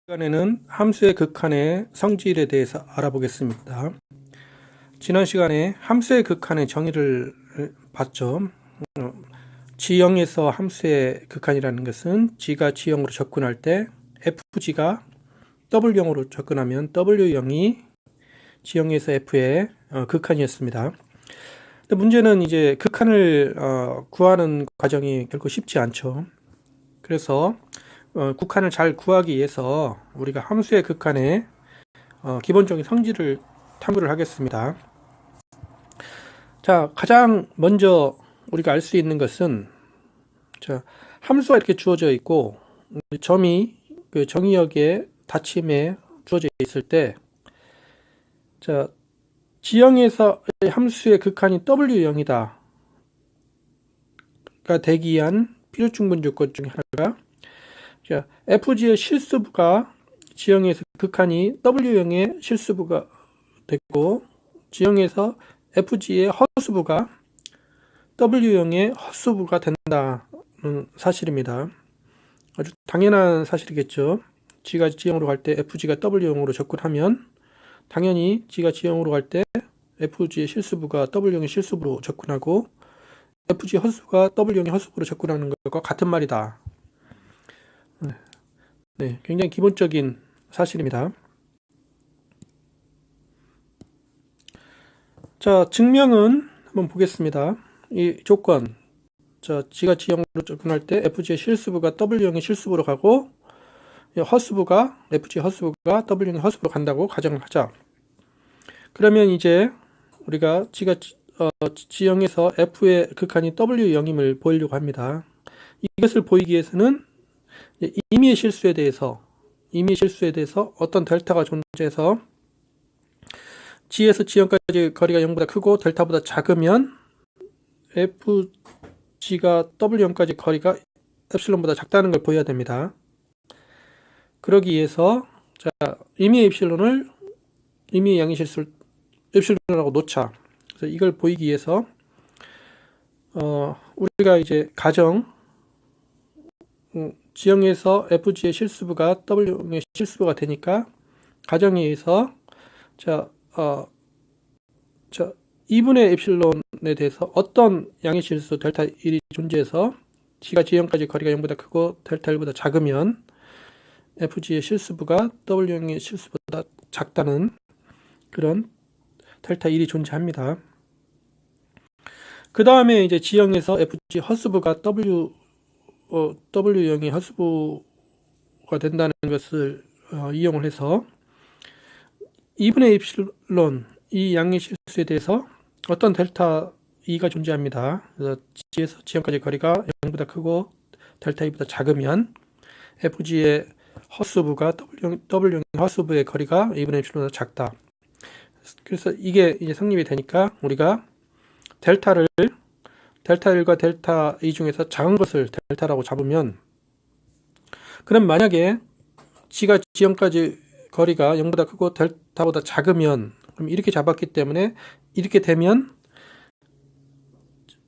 시간에는 함수의 극한의 성질에 대해서 알아보겠습니다. 지난 시간에 함수의 극한의 정의를 봤죠. G0에서 함수의 극한이라는 것은 G가 G0으로 접근할 때 FG가 W0으로 접근하면 W0이 G0에서 F의 극한이었습니다. 근데 문제는 이제 극한을 구하는 과정이 결코 쉽지 않죠. 그래서 극한을 잘 구하기 위해서 우리가 함수의 극한의 기본적인 성질을 탐구를 하겠습니다. 자, 가장 먼저 우리가 알 수 있는 것은 함수가 이렇게 주어져 있고 점이 그 정의역의 닫힘에 주어져 있을 때 G0에서 함수의 극한이 W0이다 가 되기 위한 필요충분 조건 중에 하나가 FG의 실수부가 G0에서 극한이 W0의 실수부가 됐고 G0에서 FG의 허수부가 W0의 헛수부가 된다는 사실입니다. 아주 당연한 사실이겠죠. G가 G0으로 갈 때 FG가 W0으로 접근하면 당연히 G가 G0으로 갈 때 FG의 실수부가 W0의 실수부로 접근하고 FG 헛수가 W0의 헛수부로 접근하는 것과 같은 말이다. 네, 굉장히 기본적인 사실입니다. 자, 증명은 한번 보겠습니다. 이 조건, G가 G0으로 접근할 때 FG의 실수부가 W0의 실수부로 가고 허수부가 FG 허수부가 W0의 허수부로 간다고 가정을 하자. 그러면 이제 우리가 G가 G0에서 F의 극한이 W0임을 보이려고 합니다. 이것을 보이기 위해서는 임의의 실수에 대해서 어떤 델타가 존재해서 G에서 G0까지 거리가 0보다 크고 델타보다 작으면 FG가 W0까지 거리가 엡실론보다 작다는 걸 보여야 됩니다. 그러기 위해서 임의의 임의의 양의 실수를 엡실론이라고 놓자. 그래서 이걸 보이기 위해서 우리가 이제 가정 G0에서 FG의 실수부가 W0의 실수부가 되니까 가정에 의해서 2분의 엡실론에 대해서 어떤 양의 실수 델타 1이 존재해서 G가 G0까지 거리가 0보다 크고 델타 1보다 작으면 FG의 실수부가 W0의 실수보다 작다는 그런 델타 1이 존재합니다. 그 다음에 이제 G0에서 FG 헛수부가 W0의 헛수부가 된다는 것을 이용을 해서 2분의 엡실론 이 양의 실수에 대해서 어떤 델타 2가 존재합니다. 그래서 G에서 G0까지 거리가 0보다 크고 델타 2보다 작으면 FG의 헛수부가 W0의 헛수부의 거리가 2분의 엡실론보다 작다. 그래서 이게 이제 성립이 되니까 우리가 델타 1과 델타 2 중에서 작은 것을 델타라고 잡으면 그럼 만약에 G가 G0까지 거리가 0보다 크고 델타보다 작으면 그럼 이렇게 잡았기 때문에 이렇게 되면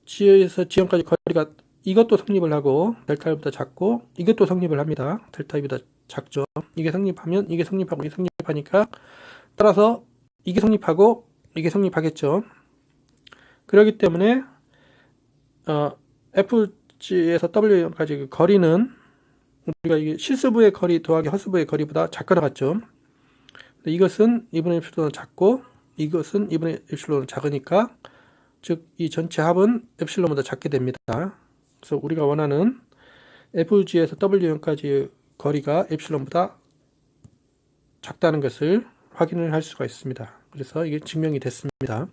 G에서 G0까지 거리가 이것도 성립을 하고 델타 1보다 작고 이것도 성립을 합니다. 델타 2보다 작죠. 이게 성립하면 이게 성립하고 이게 성립하니까 따라서 이게 성립하고 이게 성립하겠죠. 그렇기 때문에 FG에서 W까지 거리는 우리가 이게 실수부의 거리 더하기 허수부의 거리보다 작거나 같죠. 이것은 2분의 엡실론은 작고 이것은 2분의 엡실론은 작으니까 즉 이 전체 합은 엡실론보다 작게 됩니다. 그래서 우리가 원하는 FG에서 W0까지 거리가 엡실론보다 작다는 것을 확인을 할 수가 있습니다. 그래서 이게 증명이 됐습니다.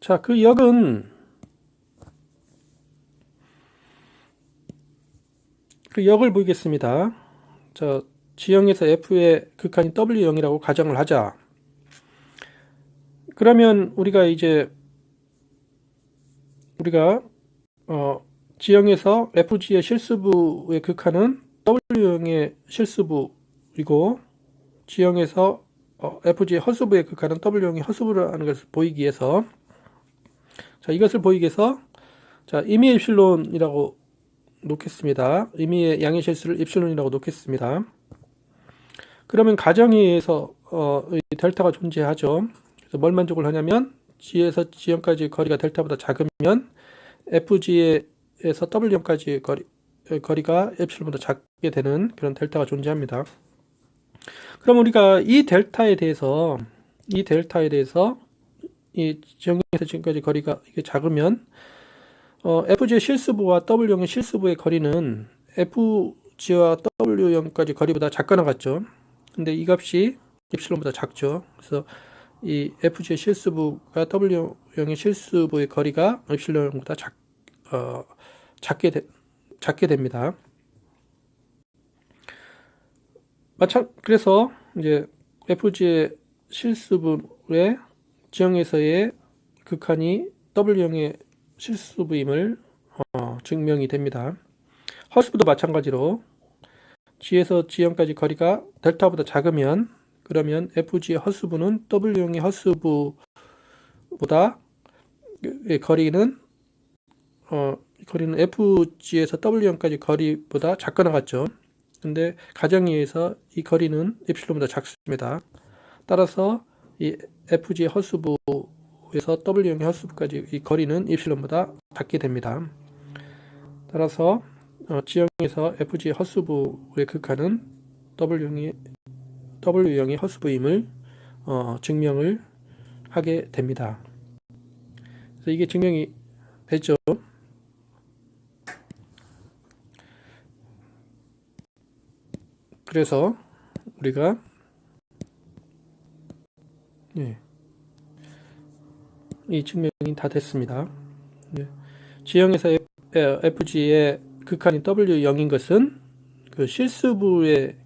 자, 그 역을 보이겠습니다. G0에서 F의 극한이 W0이라고 가정을 하자. 그러면 우리가 G0에서 FG의 실수부의 극한은 W0의 실수부이고 G0에서 FG의 허수부의 극한은 W형의 허수부라는 것을 보이기 위해서, 자, 이것을 보이기 위해서, 자, 임의 입실론이라고 놓겠습니다. 임의의 양의 실수를 입실론이라고 놓겠습니다. 그러면 가정에 의해서 이 델타가 존재하죠. 그래서 뭘 만족을 하냐면 G에서 G형까지 거리가 델타보다 작으면 FG에서 W형까지 거리가 엡실론보다 작게 되는 그런 델타가 존재합니다. 그럼 우리가 이 델타에 대해서 이 G형에서 지금까지 거리가 이게 작으면 FG의 실수부와 W형의 실수부의 거리는 FG와 W형까지 거리보다 작거나 같죠. 근데 이 값이 엡실론보다 작죠. 그래서 이 FG의 실수부가 W형의 실수부의 거리가 엡실론보다 작게 됩니다. 그래서 이제 FG의 실수부의 G형에서의 극한이 W형의 실수부임을 증명이 됩니다. 허수부도 마찬가지로 G에서 G형까지 거리가 델타보다 작으면 그러면 FG의 허수부는 W형의 허수부보다 거리는 FG에서 W형까지 거리보다 작거나 같죠. 근데 가정에 의해서 이 거리는 엡실론보다 작습니다. 따라서 이 FG의 허수부에서 W형의 허수부까지 이 거리는 엡실론보다 작게 됩니다. 따라서 G형에서 FG의 허수부의 극한은 W형의 허수부임을 증명을 하게 됩니다. 그래서 이게 증명이 되죠. 그래서 우리가 이 증명이 다 됐습니다. G형에서 FG의 극한이 W0인 것은 그 실수부의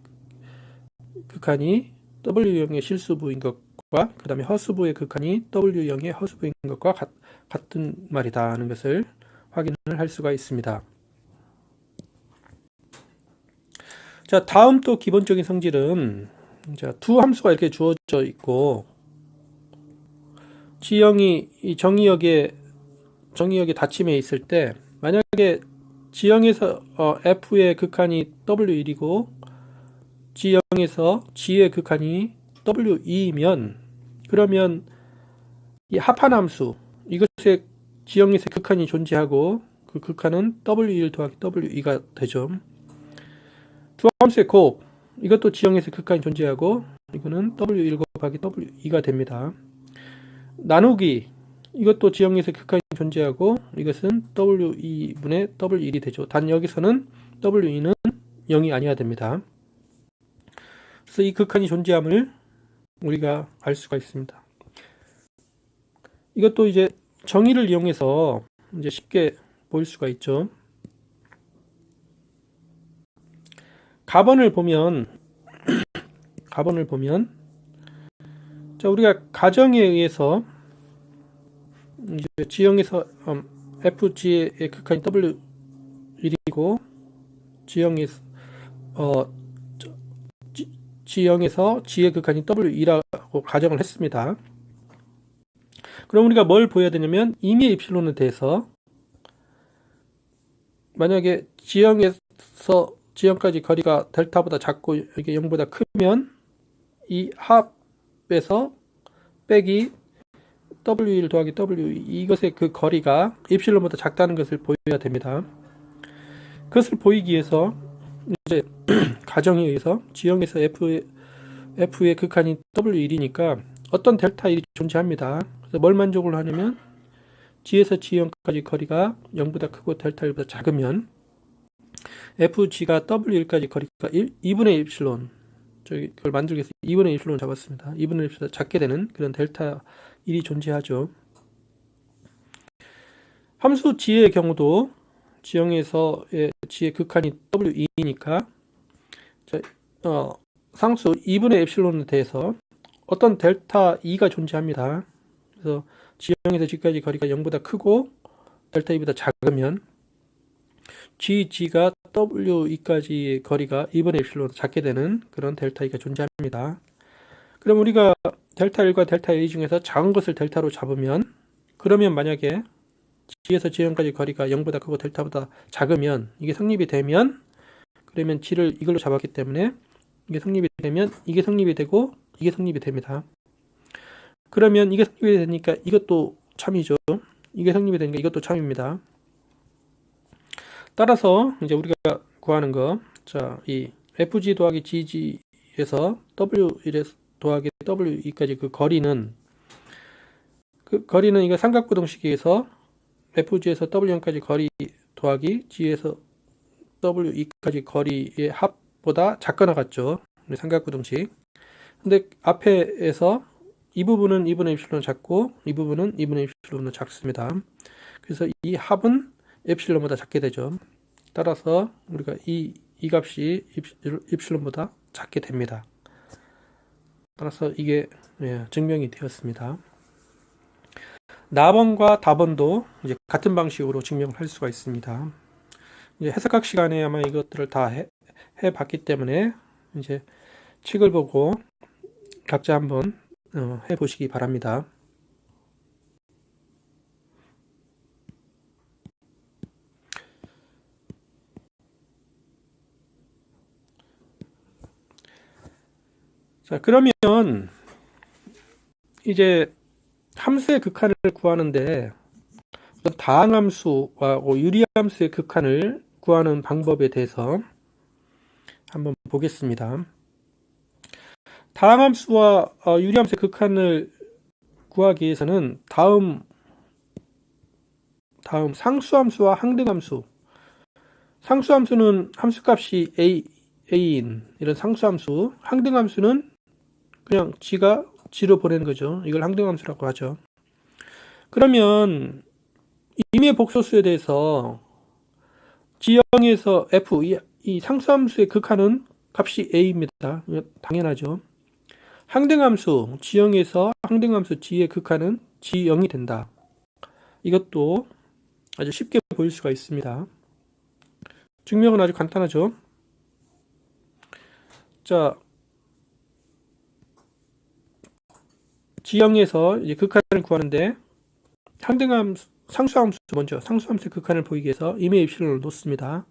극한이 W형의 실수부인 것과 그 다음에 허수부의 극한이 W형의 허수부인 것과 같은 말이다 하는 것을 확인을 할 수가 있습니다. 자, 다음 또 기본적인 성질은 자, 두 함수가 이렇게 주어져 있고 G형이 이 정의역에 닫힘에 있을 때 만약에 G형에서 F의 극한이 W1이고 G형에서 G의 극한이 W2이면 그러면 이 합한함수 이것의 G형에서 극한이 존재하고 그 극한은 W1 더하기 W2가 되죠. 두 함수의 곱 이것도 G형에서 극한이 존재하고 이거는 W1 곱하기 W2가 됩니다. 나누기 이것도 G형에서 극한이 존재하고 이것은 W2분의 W1이 되죠. 단 여기서는 W2는 0이 아니어야 됩니다. 그래서 이 극한이 존재함을 우리가 알 수가 있습니다. 이것도 이제 정의를 이용해서 이제 쉽게 보일 수가 있죠. 가번을 보면 자, 우리가 가정에 의해서 이제 G형에서 FG의 극한이 W1이고 G형에서 G의 극한이 W2라고 가정을 했습니다. 그럼 우리가 뭘 보여야 되냐면 임의의 입실론에 대해서 만약에 G형에서 G형까지 거리가 델타보다 작고 이게 0보다 크면 이 합에서 빼기 W1 더하기 W2 이것의 그 거리가 입실론보다 작다는 것을 보여야 됩니다. 그것을 보이기 위해서 이제 가정에 의해서 G형에서 F의 극한이 W1이니까 어떤 델타 1이 존재합니다. 그래서 뭘 만족을 하냐면 G에서 G형까지 거리가 0보다 크고 델타 1보다 작으면 FG가 W1까지 거리가 2분의 입실론 그걸 만들기 위해서 2분의 입실론을 잡았습니다. 2분의 입실론 작게 되는 그런 델타 1이 존재하죠. 함수 G의 경우도 G형에서의 G의 극한이 W2니까 상수 2분의 엡실론에 대해서 어떤 델타 2가 존재합니다. 그래서 G형에서 G까지 거리가 0보다 크고 델타 2보다 작으면 G가 W2까지의 거리가 2분의 엡실론보다 작게 되는 그런 델타 2가 존재합니다. 그럼 우리가 델타 1과 델타 A 중에서 작은 것을 델타로 잡으면, 그러면 만약에 G에서 G형까지 거리가 0보다 크고 델타보다 작으면, 이게 성립이 되면, 그러면 G를 이걸로 잡았기 때문에 이게 성립이 되면 이게 성립이 되고 이게 성립이 됩니다. 그러면 이게 성립이 되니까 이것도 참이죠. 이게 성립이 되니까 이것도 참입니다. 따라서 이제 우리가 구하는 거, 자, 이 FG 더하기 GG에서 W1 더하기 W2까지 그 거리는 이거 삼각구동식에서 FG에서 W0까지 거리 더하기 G에서 W2까지 거리의 합보다 작거나 같죠. 삼각구동식. 근데 앞에서 이 부분은 2분의 엡실론 작고 이 부분은 2분의 엡실론은 작습니다. 그래서 이 합은 엡실론보다 작게 되죠. 따라서 우리가 이 값이 엡실론보다 작게 됩니다. 따라서 이게 증명이 되었습니다. 나번과 다번도 이제 같은 방식으로 증명을 할 수가 있습니다. 이제 해석학 시간에 아마 이것들을 다 해봤기 때문에 이제 책을 보고 각자 한번 해보시기 바랍니다. 자, 그러면 이제 함수의 극한을 구하는데 다항함수와 유리함수의 극한을 구하는 방법에 대해서 한번 보겠습니다. 다항함수와 유리함수의 극한을 구하기 위해서는 다음 상수함수와 항등함수, 상수함수는 함수값이 a인 이런 상수함수, 항등함수는 그냥 G가 G로 보내는 거죠. 이걸 항등함수라고 하죠. 그러면 임의 복소수에 대해서 G형에서 F, 이 상수함수의 극한은 값이 A입니다. 당연하죠. 항등함수, G형에서 항등함수 G의 극한은 G0이 된다. 이것도 아주 쉽게 보일 수가 있습니다. 증명은 아주 간단하죠. 자, G형에서 이제 극한을 구하는데 상수함수 먼저 상수함수의 극한을 보이기 위해서 임의 입실론을 놓습니다.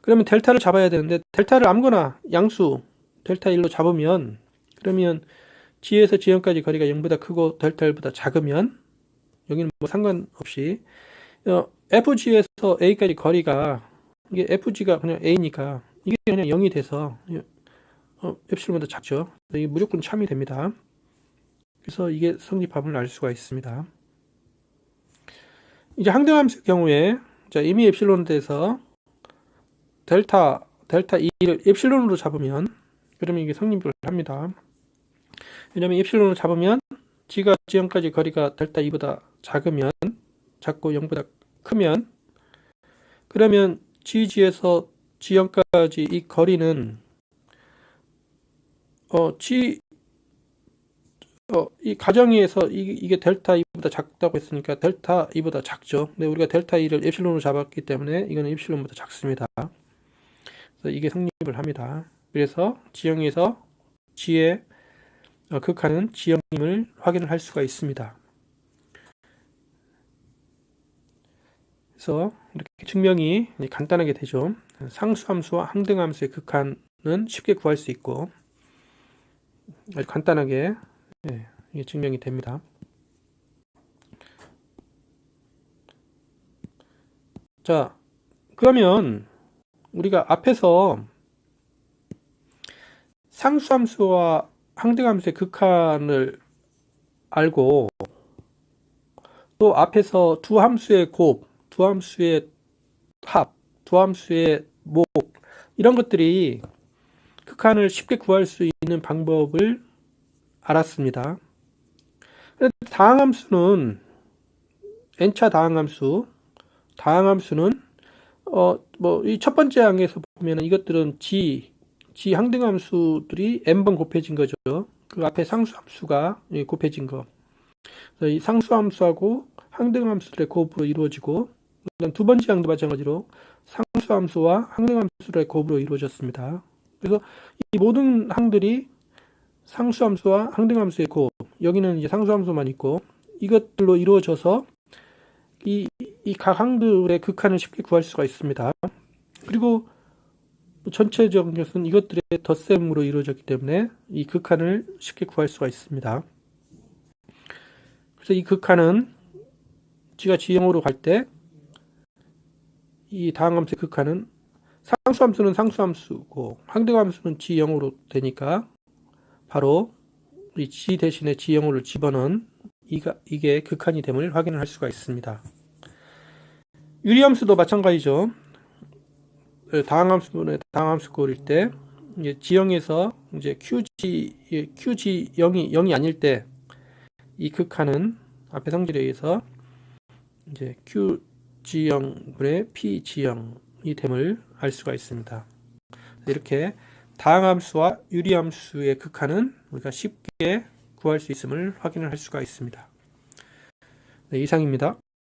그러면 델타를 잡아야 되는데 델타를 아무거나 양수 델타 1로 잡으면 그러면 G에서 G형까지 거리가 0보다 크고 델타 1보다 작으면 여기는 뭐 상관없이 FG에서 A까지 거리가 이게 FG가 그냥 A니까 이게 그냥 0이 돼서 엡실론보다 작죠. 이게 무조건 참이 됩니다. 그래서 이게 성립함을 알 수가 있습니다. 이제 항등함수의 경우에 자, 이미 엡실론에 대해서 델타 2를 엡실론으로 잡으면 그러면 이게 성립을 합니다. 왜냐면 엡실론으로 잡으면 G가 G형까지 거리가 델타 2보다 작고 0보다 크면 그러면 GG에서 G형까지 이 거리는 이 가정에서 이게 델타 2보다 작다고 했으니까 델타 2보다 작죠. 근데 우리가 델타 2를 엡실론으로 잡았기 때문에 이거는 엡실론보다 작습니다. 그래서 이게 성립을 합니다. 그래서 G형에서 G의 극한은 G형임을 확인을 할 수가 있습니다. 그래서 이렇게 증명이 간단하게 되죠. 상수함수와 항등함수의 극한은 쉽게 구할 수 있고 아주 간단하게 이게 증명이 됩니다. 자, 그러면 우리가 앞에서 상수함수와 항등함수의 극한을 알고 또 앞에서 두 함수의 곱, 두 함수의 합, 두 함수의 목 이런 것들이 극한을 쉽게 구할 수 있는 방법을 알았습니다. 다항함수는 n차 다항함수는 뭐 이 첫 번째 항에서 보면 이것들은 G 항등함수들이 n번 곱해진 거죠. 그 앞에 상수함수가 곱해진 거. 이 상수함수하고 항등함수들의 곱으로 이루어지고 두 번째 항도 마찬가지로 상수함수와 항등함수들의 곱으로 이루어졌습니다. 그래서 이 모든 항들이 상수함수와 항등함수의 곱, 여기는 이제 상수함수만 있고, 이것들로 이루어져서 이 각 항들의 극한을 쉽게 구할 수가 있습니다. 그리고 전체적인 것은 이것들의 덧셈으로 이루어졌기 때문에 이 극한을 쉽게 구할 수가 있습니다. 그래서 이 극한은 g가 g0으로 갈 때 이 다항함수의 극한은 상수함수는 상수함수고 항등함수는 g0으로 되니까 바로 이 g 대신에 g0을 집어넣은 이게 극한이 됨을 확인을 할 수가 있습니다. 유리함수도 마찬가지죠. 다항함수분의 다항함수 꼴일 때 이제 G0에서 이제 QG 0이 아닐 때 이 극한은 앞의 성질에 의해서 이제 QG0분의 PG0이 됨을 알 수가 있습니다. 이렇게 다항함수와 유리함수의 극한은 우리가 쉽게 구할 수 있음을 확인을 할 수가 있습니다. 네, 이상입니다.